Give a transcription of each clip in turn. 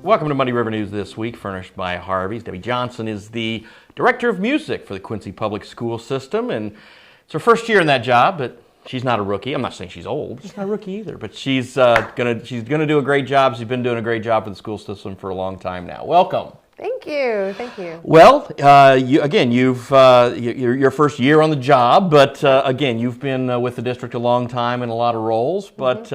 Welcome to Muddy River News this week, furnished by Harvey's. Debbie Johnson is the Director of Music for the Quincy Public School System, and it's her first year in that job, but she's not a rookie. I'm not saying she's old. She's not a rookie either, but she's gonna do a great job. She's been doing a great job for the school system for a long time now. Welcome. Thank you. Thank you. Well, you've your first year on the job, but again, you've been with the district a long time in a lot of roles. But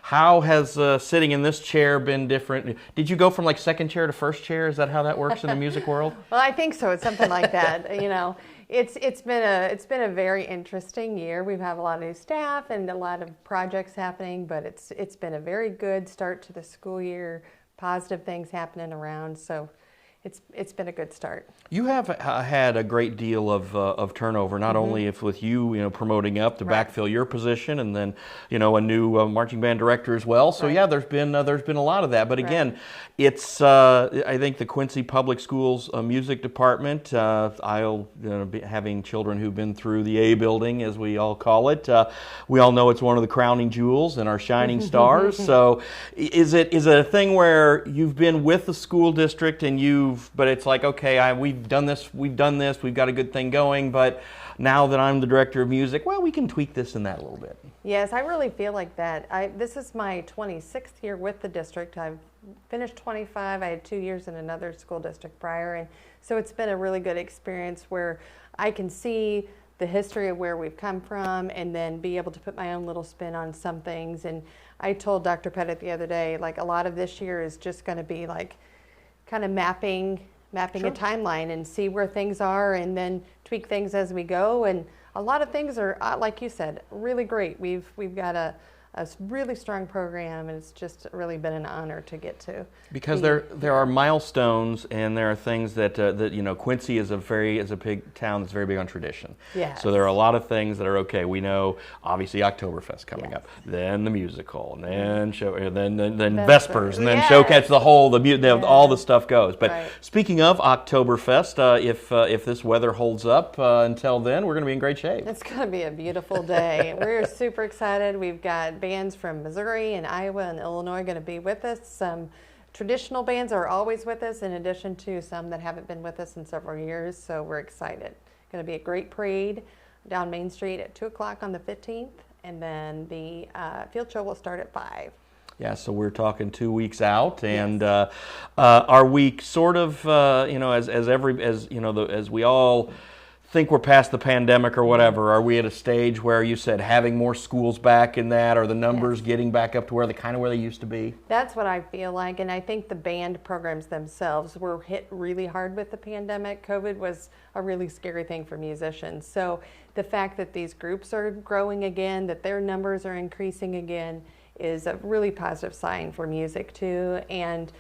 how has sitting in this chair been different? Did you go from like second chair to first chair? Is that how that works in the music world? Well, I think so. It's something like that. You know, it's been a very interesting year. We've had a lot of new staff and a lot of projects happening, but it's been a very good start to the school year. Positive things happening around. So. It's been a good start. You have had a great deal of turnover, not only if with you promoting up to backfill your position, and then a new marching band director as well. So yeah, there's been a lot of that. But again, it's I think the Quincy Public Schools music department. I'll be having children who've been through the A building, as we all call it. We all know it's one of the crowning jewels and our shining stars. So is it a thing where you've been with the school district and but it's like, okay, we've done this, we've got a good thing going, but now that I'm the director of music, well, we can tweak this and that a little bit. Yes, I really feel like that. This is my 26th year with the district. I've finished 25. I had 2 years in another school district prior, and so it's been a really good experience where I can see the history of where we've come from and then be able to put my own little spin on some things. And I told Dr. Pettit the other day, like, a lot of this year is just going to be like kind of mapping a timeline and see where things are and then tweak things as we go. And a lot of things are, like you said, really great. We've got a really strong program, and it's just really been an honor to get to. Because there are milestones, and there are things that Quincy is a big town that's very big on tradition. Yes. So there are a lot of things that are okay. We know obviously Oktoberfest coming up, then the musical, and then Vespers, and then Showcatch, all the stuff goes. But speaking of Oktoberfest, if this weather holds up until then, we're going to be in great shape. It's going to be a beautiful day. We're super excited. We've got bands from Missouri and Iowa and Illinois going to be with us. Some traditional bands are always with us, in addition to some that haven't been with us in several years, so we're excited. Going to be a great parade down Main Street at 2 o'clock on the 15th, and then the field show will start at 5. Yeah, so we're talking 2 weeks out, and are we sort of, as we all think we're past the pandemic or whatever, are we at a stage where you said having more schools back in that, or the numbers getting back up to where they used to be? That's what I feel like, and I think the band programs themselves were hit really hard with the pandemic. COVID was a really scary thing for musicians. So the fact that these groups are growing again, that their numbers are increasing again, is a really positive sign for music too. And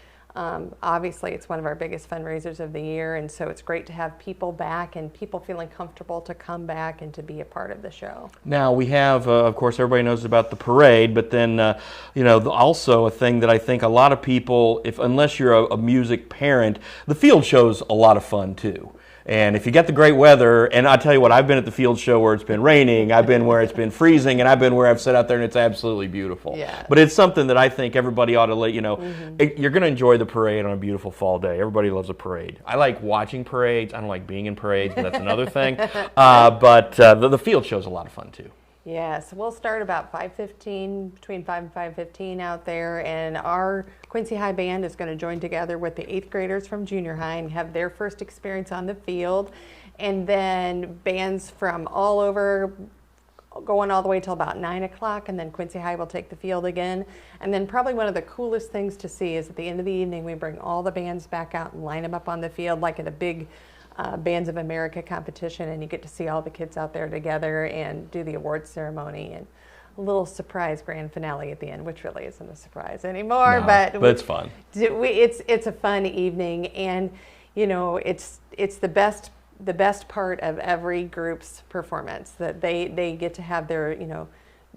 obviously, it's one of our biggest fundraisers of the year, and so it's great to have people back and people feeling comfortable to come back and to be a part of the show. Now, we have, of course, everybody knows about the parade, but then, also a thing that I think a lot of people, unless you're a music parent, the field show's a lot of fun too. And if you get the great weather, and I tell you what, I've been at the field show where it's been raining, I've been where it's been freezing, and I've been where I've sat out there and it's absolutely beautiful. Yeah. But it's something that I think everybody ought to let you're going to enjoy the parade on a beautiful fall day. Everybody loves a parade. I like watching parades. I don't like being in parades, but that's another thing. But the field show's a lot of fun too. Yes, we'll start about 5:15, between 5 and 5:15 out there, and our Quincy High Band is going to join together with the 8th graders from junior high and have their first experience on the field, and then bands from all over going all the way till about 9 o'clock, and then Quincy High will take the field again. And then probably one of the coolest things to see is at the end of the evening, we bring all the bands back out and line them up on the field like at a big Bands of America competition, and you get to see all the kids out there together and do the awards ceremony and a little surprise grand finale at the end, which really isn't a surprise anymore. No, but it's fun. It's a fun evening, and it's the best part of every group's performance, that they get to have their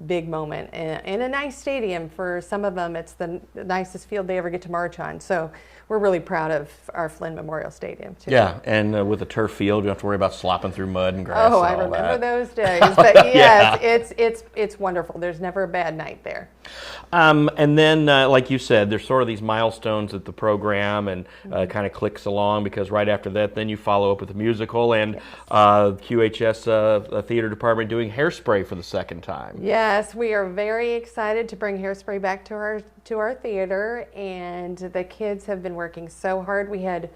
big moment in a nice stadium. For some of them, it's the nicest field they ever get to march on. So we're really proud of our Flynn Memorial Stadium too. Yeah, and with a turf field, you don't have to worry about slopping through mud and grass. Oh, and I all remember that. those days. But yes, it's wonderful. There's never a bad night there. And then, like you said, there's sort of these milestones at the program, and kind of clicks along, because right after that, then you follow up with a musical, and QHS theater department doing Hairspray for the second time. Yes, we are very excited to bring Hairspray back to our theater, and the kids have been working so hard. We had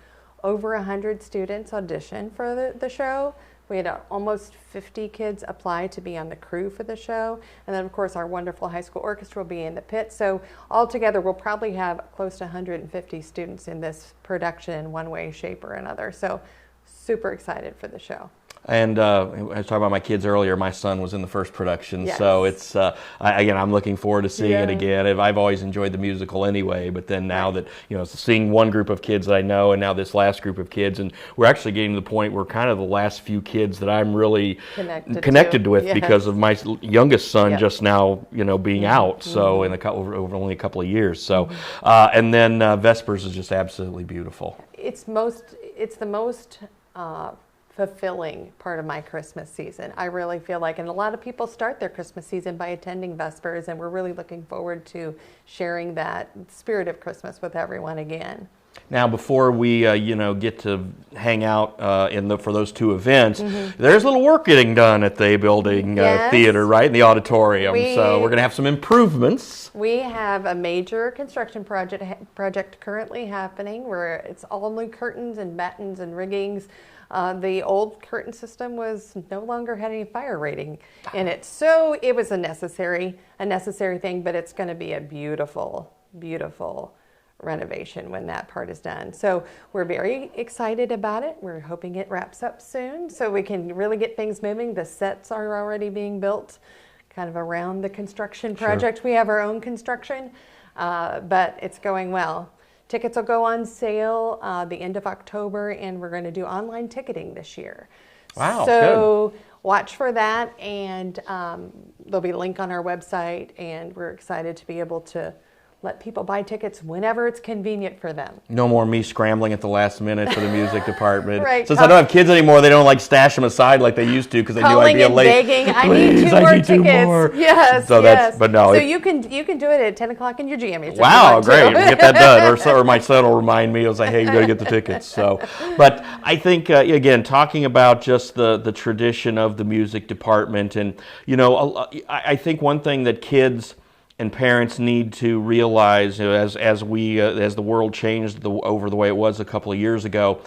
over 100 students audition for the show. We had almost 50 kids apply to be on the crew for the show. And then, of course, our wonderful high school orchestra will be in the pit. So altogether, we'll probably have close to 150 students in this production in one way, shape, or another. So super excited for the show. And I was talking about my kids earlier. My son was in the first production, Yes. so it's again, I'm looking forward to seeing it again. I've always enjoyed the musical anyway, but then now that seeing one group of kids that I know, and now this last group of kids, and we're actually getting to the point where kind of the last few kids that I'm really connected with, Yes. because of my youngest son Yep. just now being out, so in over only a couple of years. So and then Vespers is just absolutely beautiful. It's the most fulfilling part of my Christmas season. I really feel like, and a lot of people start their Christmas season by attending Vespers, and we're really looking forward to sharing that spirit of Christmas with everyone again. Now, before we get to hang out for those two events, there's a little work getting done at the A Building Theater, right, in the auditorium. So we're going to have some improvements. We have a major construction project currently happening, where it's all new curtains and battens and riggings. The old curtain system no longer had any fire rating in it, so it was a necessary thing. But it's going to be a beautiful, beautiful renovation when that part is done. So we're very excited about it. We're hoping it wraps up soon, so we can really get things moving. The sets are already being built, kind of around the construction project. Sure. We have our own construction, but it's going well. Tickets will go on sale the end of October, and we're going to do online ticketing this year. Wow, so good. Watch for that, and there'll be a link on our website, and we're excited to be able to let people buy tickets whenever it's convenient for them. No more me scrambling at the last minute for the music department. Right. Since I don't have kids anymore, they don't stash them aside like they used to, because they knew I'd be late. Begging, I need two more tickets. Yes, so yes. But no. So you can do it at 10 o'clock in your jammies. Wow, great. We'll get that done. Or my son will remind me. I'll say, hey, you got to get the tickets. So, but I think, again, talking about just the tradition of the music department, and, I think one thing that kids and parents need to realize, as the world changed over the way it was a couple of years ago,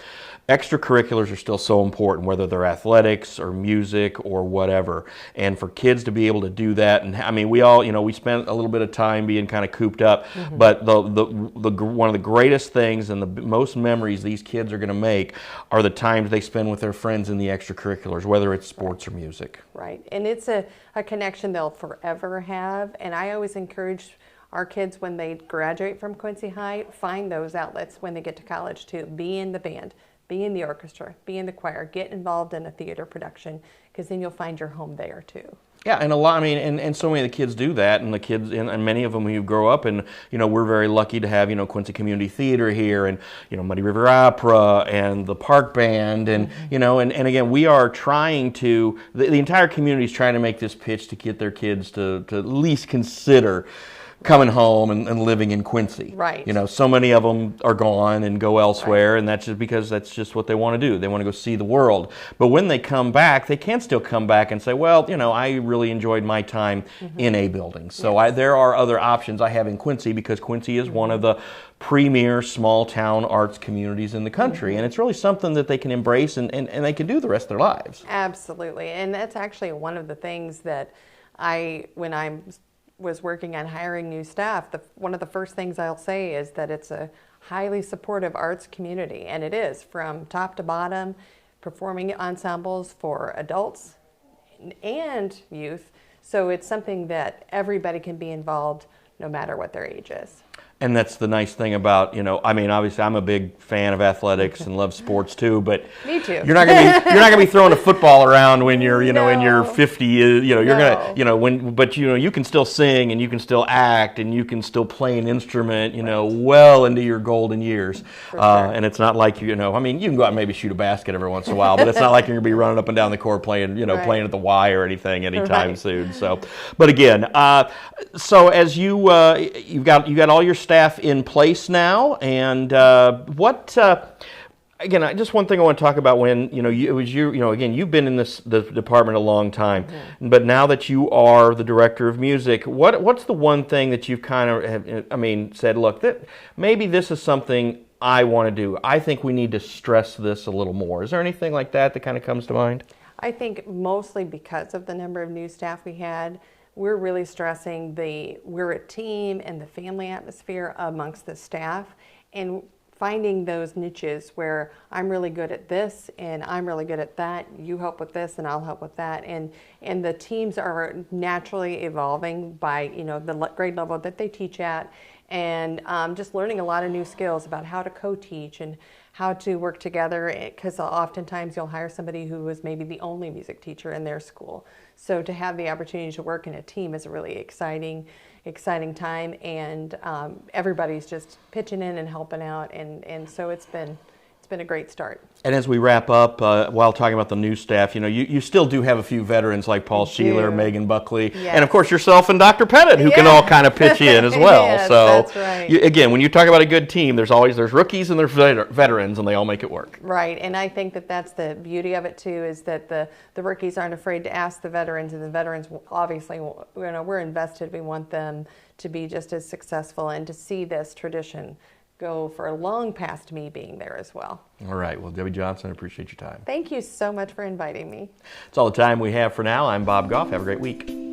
extracurriculars are still so important, whether they're athletics or music or whatever. And for kids to be able to do that, and I mean, we all, we spent a little bit of time being kind of cooped up, but the one of the greatest things and the most memories these kids are going to make are the times they spend with their friends in the extracurriculars, whether it's sports or music. Right, and it's a connection they'll forever have. And I always encourage our kids, when they graduate from Quincy High, find those outlets when they get to college too. Be in the band, be in the orchestra, be in the choir, get involved in a theater production, because then you'll find your home there too. Yeah, and and so many of the kids do that, and the kids, and many of them who grow up, and we're very lucky to have Quincy Community Theater here, and Muddy River Opera, and the Park Band, and and again, we are trying to, the entire community is trying to make this pitch to get their kids to at least consider coming home and living in Quincy. Right. So many of them are gone and go elsewhere, right. And that's just because that's just what they want to do. They want to go see the world. But when they come back, they can still come back and say, well, I really enjoyed my time in A Building. So yes. There are other options I have in Quincy, because Quincy is one of the premier small town arts communities in the country. And it's really something that they can embrace and they can do the rest of their lives. Absolutely. And that's actually one of the things that when I was working on hiring new staff, one of the first things I'll say is that it's a highly supportive arts community, and it is from top to bottom, performing ensembles for adults and youth. So it's something that everybody can be involved, no matter what their age is. And that's the nice thing about, you know, I mean, obviously I'm a big fan of athletics and love sports too, but Me too. you're not gonna be throwing a football around when you're, you know, in your 50, you know, you're gonna, you know, but you know, you can still sing and you can still act and you can still play an instrument, you know, well into your golden years. For sure. And it's not like, you know, I mean, you can go out and maybe shoot a basket every once in a while, but it's not like you're gonna be running up and down the court playing, you know, playing at the Y or anything anytime soon. So, but again, so as you've got all your staff in place now, and again, just one thing I want to talk about when, you know, again, you've been in the department a long time, but now that you are the director of music, what's the one thing that you've kind of, I mean, said, look, maybe this is something I want to do. I think we need to stress this a little more. Is there anything like that kind of comes to mind? I think mostly because of the number of new staff we had, we're really stressing we're a team and the family atmosphere amongst the staff, and finding those niches where I'm really good at this and I'm really good at that, you help with this and I'll help with that, and the teams are naturally evolving by, you know, the grade level that they teach at, and just learning a lot of new skills about how to co-teach and how to work together, because oftentimes you'll hire somebody who was maybe the only music teacher in their school. So to have the opportunity to work in a team is a really exciting time, and everybody's just pitching in and helping out, and so it's been a great start. And as we wrap up, while talking about the new staff, you know, you still do have a few veterans like Paul Sheeler, Megan Buckley, and of course yourself and Dr. Pettit, who can all kind of pitch in as well. Yes, so that's right. Again, when you talk about a good team, there's rookies and there's veterans, and they all make it work. Right, and I think that's the beauty of it too, is that the rookies aren't afraid to ask the veterans, and the veterans obviously, you know, we're invested. We want them to be just as successful and to see this tradition go for long past me being there as well. All right. Well, Debbie Johnson, I appreciate your time. Thank you so much for inviting me. That's all the time we have for now. I'm Bob Goff. Have a great week.